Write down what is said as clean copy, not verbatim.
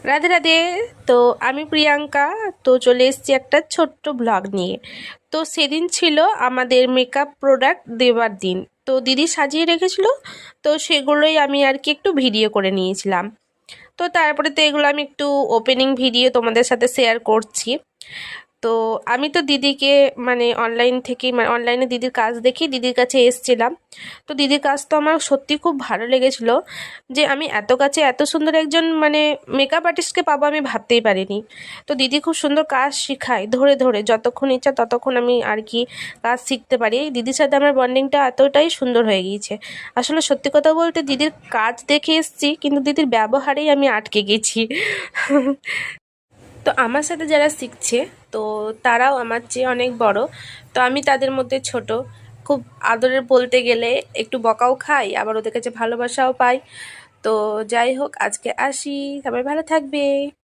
রাধে রাধে। তো আমি প্রিয়াঙ্কা। তো চলে এসেছি একটা ছোট্ট ব্লগ নিয়ে। তো সেদিন ছিল আমাদের মেকআপ প্রোডাক্ট দেওয়ার দিন। তো দিদি সাজিয়ে রেখেছিল, তো সেগুলোই আমি আর কি একটু ভিডিও করে নিয়েছিলাম। তো তারপরে তো এগুলো আমি একটু ওপেনিং ভিডিও তোমাদের সাথে শেয়ার করছি। তো আমি তো দিদিকে মানে অনলাইন থেকে মানে অনলাইনে দিদির কাজ দেখি দিদির কাছে এসছিলাম। তো দিদির কাজ তো আমার সত্যি খুব ভালো লেগেছিল, যে আমি এত কাছে এত সুন্দর একজন মানে মেকআপ আর্টিস্টকে পাবো আমি ভাবতেই পারিনি। তো দিদি খুব সুন্দর কাজ শেখায়, ধরে ধরে যতক্ষণ ইচ্ছা ততক্ষণ আমি আর কি কাজ শিখতে পারি। এই দিদির সাথে আমার বন্ডিংটা এতটাই সুন্দর হয়ে গিয়েছে। আসলে সত্যি কথা বলতে দিদির কাজ দেখে এসেছি, কিন্তু দিদির ব্যবহারেই আমি আটকে গেছি। তো আমার সাথে যারা শিখছে, তো তারাও আমার চেয়ে অনেক বড়। তো আমি তাদের মধ্যে ছোট। খুব আদরের বলতে গেলে, একটু বকাও খাই, আবার ওদের কাছে ভালোবাসাও পাই। তো যাই হোক, আজকে আসি, সবাই ভালো থাকবে।